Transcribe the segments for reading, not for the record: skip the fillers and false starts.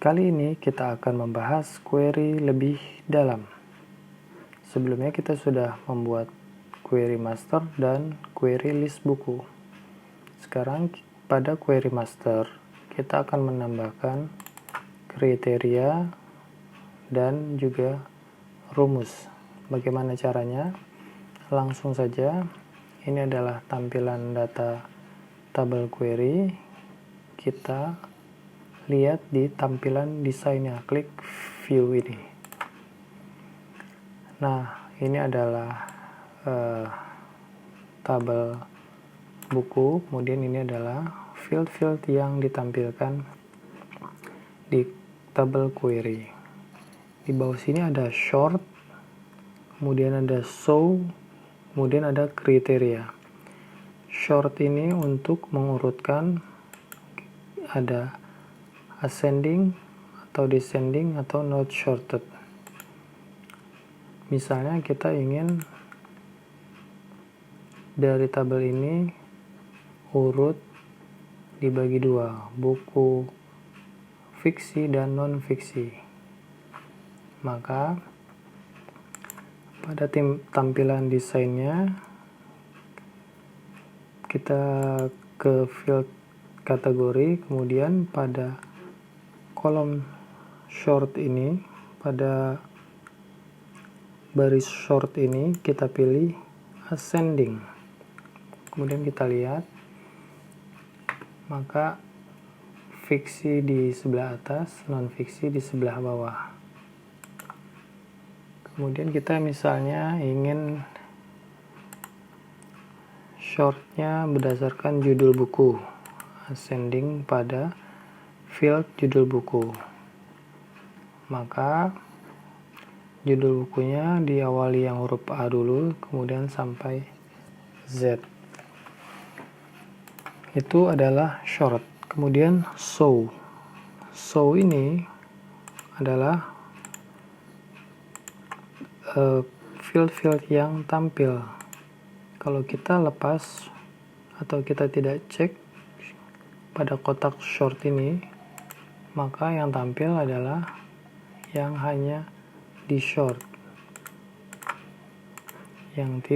Kali ini kita akan membahas query lebih dalam. Sebelumnya kita sudah membuat query master dan query list buku. Sekarang pada query master kita akan menambahkan kriteria dan juga rumus. Bagaimana caranya? Langsung saja. Ini adalah tampilan data tabel query. Kita lihat di tampilan desainnya, klik view ini. Nah, ini adalah tabel buku, kemudian ini adalah field-field yang ditampilkan di tabel query. Di bawah sini ada short, kemudian ada show, kemudian ada kriteria. Short ini untuk mengurutkan, ada ascending atau descending atau not shorted. Misalnya kita ingin dari tabel ini urut dibagi dua, buku fiksi dan non fiksi. Maka pada tampilan desainnya kita ke field kategori, kemudian pada kolom short ini, pada baris short ini kita pilih ascending. Kemudian kita lihat, maka fiksi di sebelah atas, non fiksi di sebelah bawah. Kemudian kita misalnya ingin shortnya berdasarkan judul buku, ascending pada field judul buku. Maka judul bukunya diawali yang huruf A dulu, kemudian sampai Z. Itu adalah short. Kemudian show. Show ini adalah field-field yang tampil. Kalau kita lepas atau kita tidak cek pada kotak short ini, maka yang tampil adalah yang hanya di short. Yang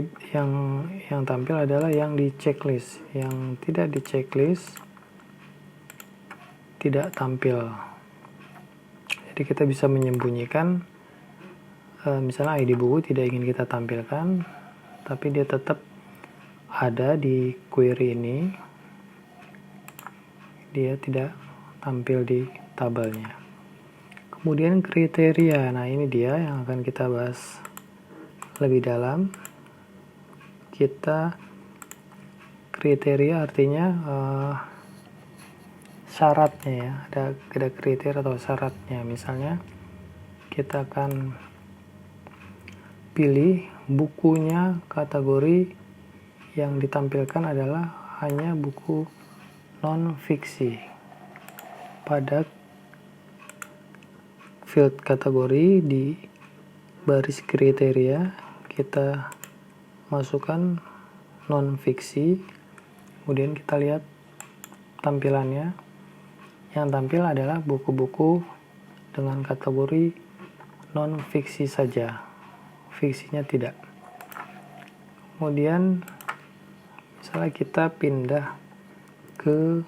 tampil adalah yang di checklist. Yang tidak di checklist tidak tampil. Jadi kita bisa menyembunyikan, misalnya ID buku tidak ingin kita tampilkan, tapi dia tetap ada di query ini, dia tidak tampil di tabelnya. Kemudian kriteria, nah ini dia yang akan kita bahas lebih dalam. Kita kriteria artinya syaratnya ya, ada kriteria atau syaratnya. Misalnya kita akan pilih bukunya, kategori yang ditampilkan adalah hanya buku non fiksi. Pada field kategori di baris kriteria kita masukkan non fiksi, kemudian kita lihat tampilannya. Yang tampil adalah buku-buku dengan kategori non fiksi saja, fiksinya tidak. Kemudian misalnya kita pindah ke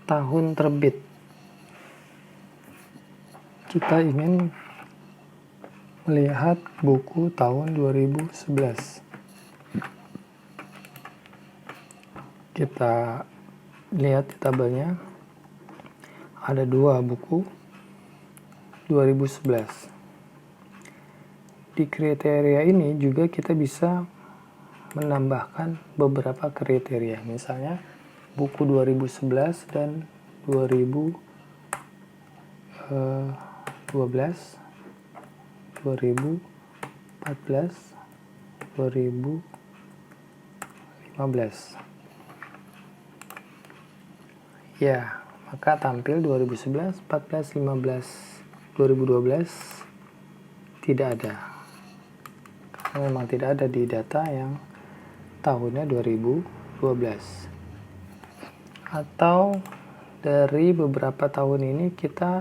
tahun terbit, kita ingin melihat buku tahun 2011. Kita lihat di tabelnya ada dua buku 2011. Di kriteria ini juga kita bisa menambahkan beberapa kriteria, misalnya buku 2011 dan 2012, 2014, 2015. Ya, maka tampil 2011, 14, 15, 2012 tidak ada. Karena memang tidak ada di data yang tahunnya 2012. Atau dari beberapa tahun ini kita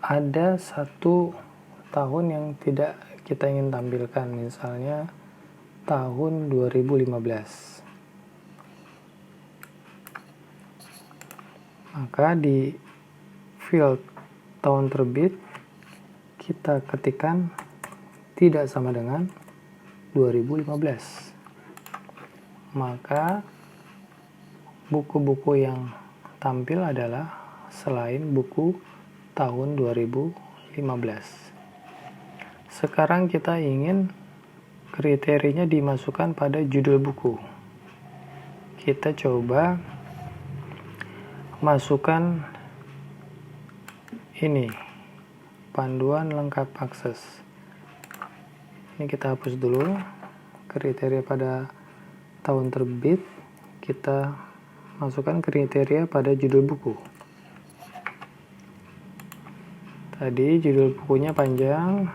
ada satu tahun yang tidak kita ingin tampilkan, misalnya tahun 2015. Maka di field tahun terbit kita ketikkan tidak sama dengan 2015. Maka buku-buku yang tampil adalah selain buku tahun 2015. Sekarang kita ingin kriterianya dimasukkan pada judul buku. Kita coba masukkan ini, panduan lengkap akses. Ini kita hapus dulu kriteria pada tahun terbit, kita masukkan kriteria pada judul buku. Tadi judul bukunya panjang,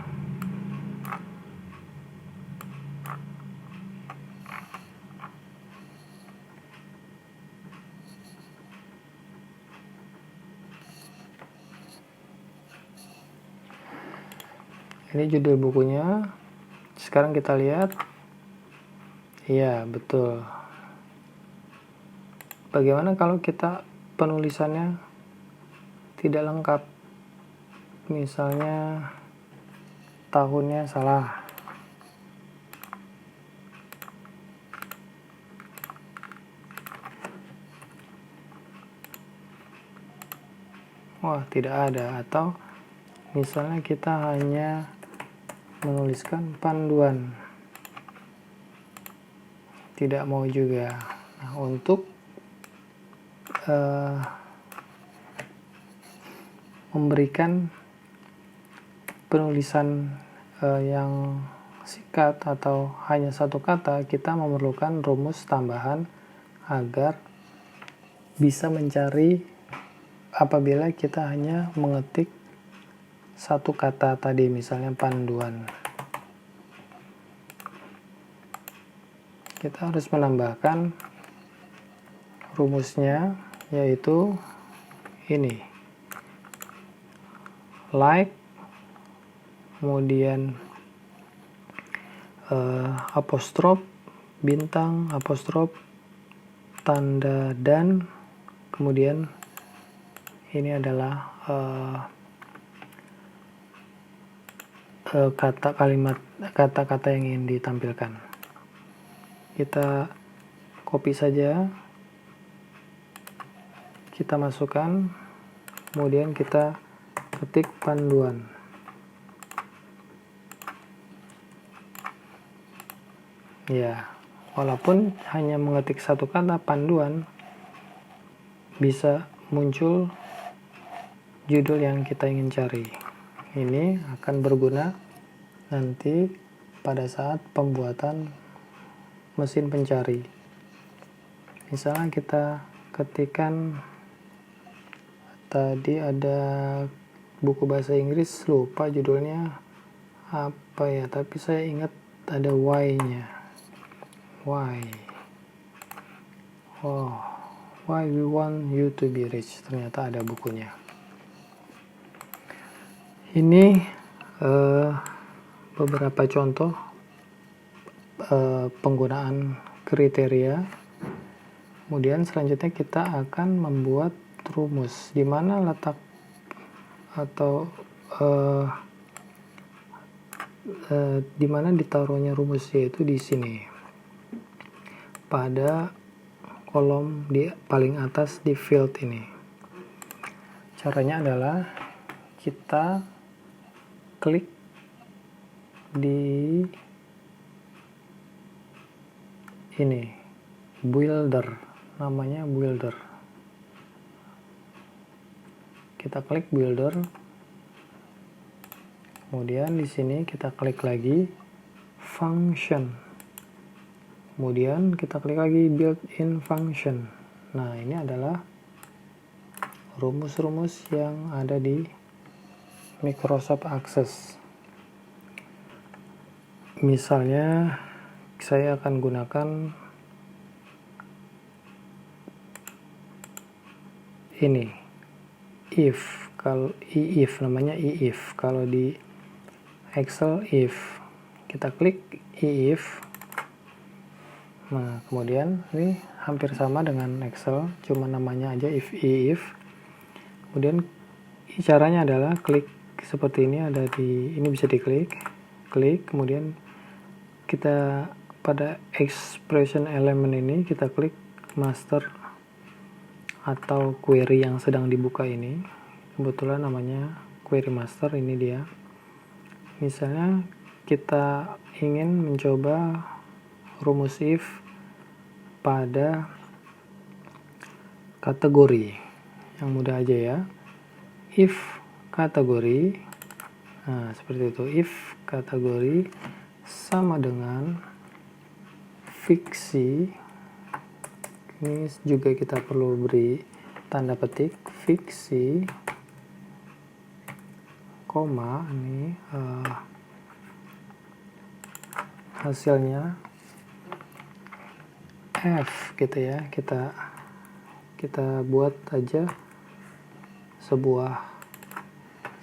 ini judul bukunya. Sekarang kita lihat. Iya, betul. Bagaimana kalau kita penulisannya tidak lengkap? Misalnya tahunnya salah. Wah, tidak ada. Atau misalnya kita hanya menuliskan panduan. Tidak mau juga. Nah, untuk memberikan penulisan yang singkat atau hanya satu kata, kita memerlukan rumus tambahan agar bisa mencari apabila kita hanya mengetik satu kata tadi, misalnya panduan. Kita harus menambahkan rumusnya, yaitu ini, like, kemudian apostrof, bintang, apostrof, tanda dan, kemudian ini adalah kata-kata yang ingin ditampilkan. Kita copy saja, kita masukkan, kemudian kita ketik panduan. Ya, walaupun hanya mengetik satu kata panduan, bisa muncul judul yang kita ingin cari. Ini akan berguna nanti pada saat pembuatan mesin pencari. Misalnya kita ketikkan tadi ada buku bahasa Inggris, lupa judulnya apa ya, tapi saya ingat ada why-nya. Why? Oh, why we want you to be rich. Ternyata ada bukunya. Ini beberapa contoh penggunaan kriteria. Kemudian selanjutnya kita akan membuat rumus, di mana letak atau di mana ditaruhnya rumus, yaitu di sini pada kolom di paling atas di field ini. Caranya adalah kita klik di ini, builder, namanya builder. Kita klik builder, kemudian di sini kita klik lagi function, kemudian kita klik lagi built-in function. Nah, ini adalah rumus-rumus yang ada di Microsoft Access. Misalnya saya akan gunakan ini, if Kalau if namanya if, kalau di Excel if. Kita klik if. Nah, kemudian ini hampir sama dengan Excel, cuma namanya aja if. Kemudian caranya adalah klik seperti ini, ada di ini bisa diklik, kemudian kita pada expression element ini kita klik master atau query yang sedang dibuka ini. Kebetulan namanya query master, ini dia. Misalnya kita ingin mencoba rumus if pada kategori, yang mudah aja ya. If kategori, nah seperti itu, if kategori sama dengan fiksi. Ini juga kita perlu beri tanda petik fiksi, koma, ini hasilnya F gitu ya. Kita buat aja sebuah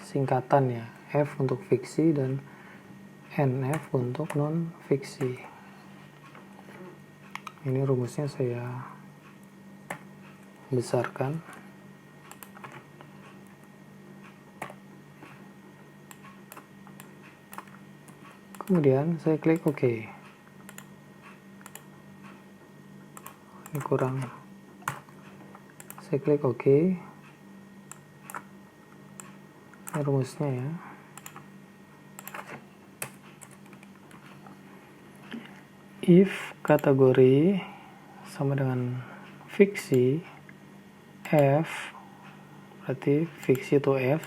singkatan ya, F untuk fiksi dan NF untuk non fiksi. Ini rumusnya saya besarkan. Kemudian saya klik OK. Ini kurang. Saya klik OK. Ini rumusnya ya. If kategori sama dengan fiksi F, berarti fiksi itu F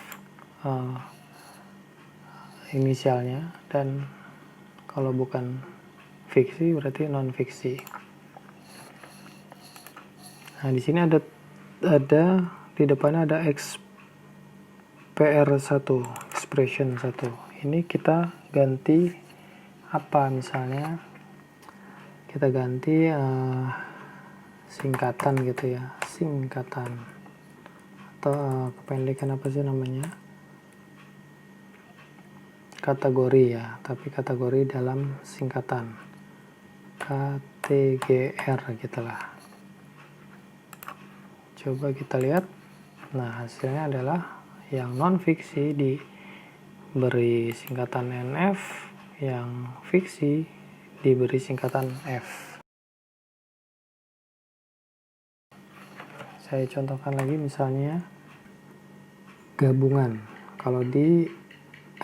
inisialnya, dan kalau bukan fiksi berarti non fiksi. Nah, di sini ada di depannya ada XPR1, expression 1. Ini kita ganti apa, misalnya kita ganti singkatan gitu ya, singkatan atau kependekan apa sih namanya, kategori ya, tapi kategori dalam singkatan KTGR gitulah. Coba kita lihat. Nah, hasilnya adalah yang non fiksi diberi singkatan NF, yang fiksi diberi singkatan F. Saya contohkan lagi, misalnya gabungan. Kalau di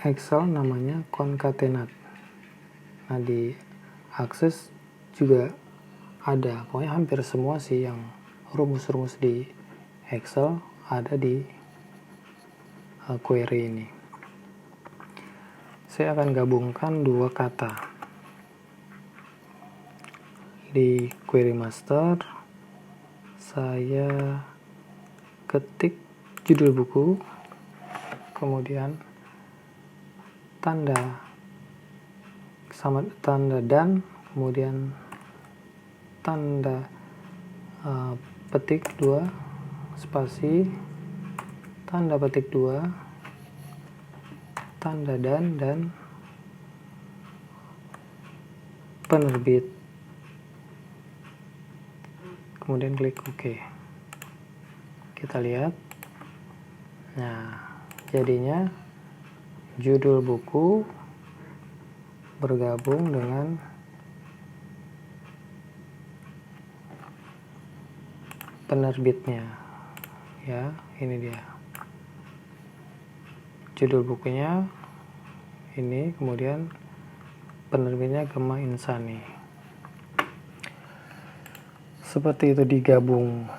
Excel namanya concatenate. Nah, di Access juga ada. Pokoknya hampir semua sih yang rumus-rumus di Excel ada di query ini. Saya akan gabungkan dua kata. Di query master saya ketik judul buku, kemudian tanda sama tanda dan, kemudian tanda petik 2 spasi, tanda petik 2, tanda dan penerbit, kemudian klik OK. Kita lihat. Nah, jadinya judul buku bergabung dengan penerbitnya ya. Ini dia judul bukunya ini, kemudian penerbitnya Gema Insani. Seperti itu digabung.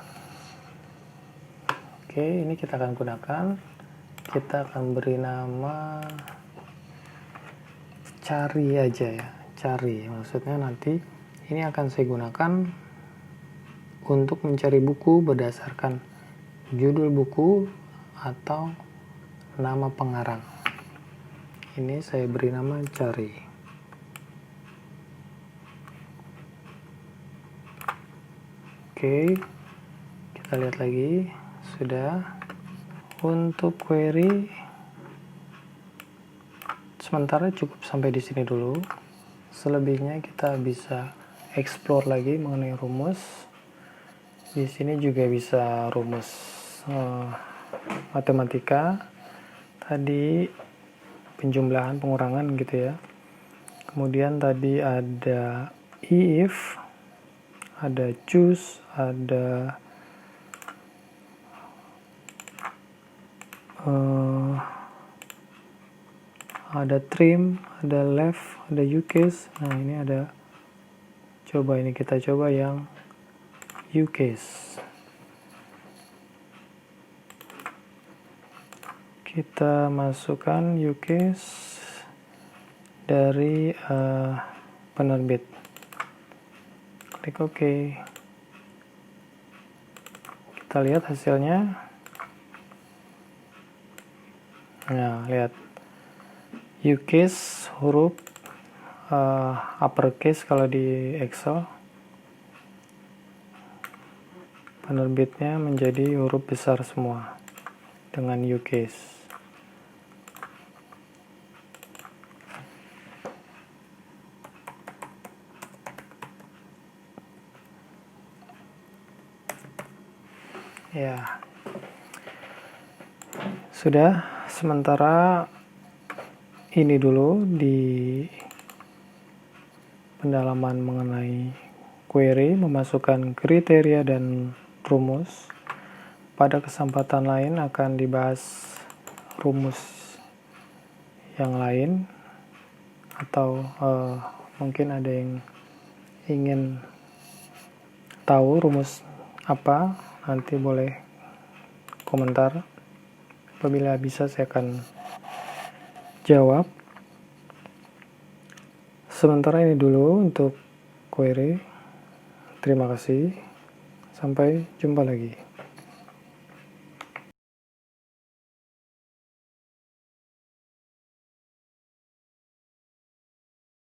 Oke, ini kita akan gunakan. Kita akan beri nama cari aja ya, cari. Maksudnya nanti ini akan saya gunakan untuk mencari buku berdasarkan judul buku atau nama pengarang. Ini saya beri nama cari. Oke, kita lihat lagi. Sudah. Untuk query sementara cukup sampai di sini dulu. Selebihnya kita bisa explore lagi mengenai rumus. Di sini juga bisa rumus matematika. Tadi penjumlahan, pengurangan gitu ya. Kemudian tadi ada if, ada choose, ada trim, ada left, ada uCase. Nah ini ada, kita coba yang uCase. Kita masukkan uCase dari penerbit. Klik OK. Kita lihat hasilnya. Nah, lihat. uCase huruf uppercase kalau di Excel. Penerbitnya menjadi huruf besar semua dengan uCase. Ya, sudah. Sementara ini dulu di pendalaman mengenai query, memasukkan kriteria dan rumus. Pada kesempatan lain akan dibahas rumus yang lain, atau mungkin ada yang ingin tahu rumus apa, nanti boleh komentar. Apabila bisa saya akan jawab. Sementara ini dulu untuk query. Terima kasih. Sampai jumpa lagi.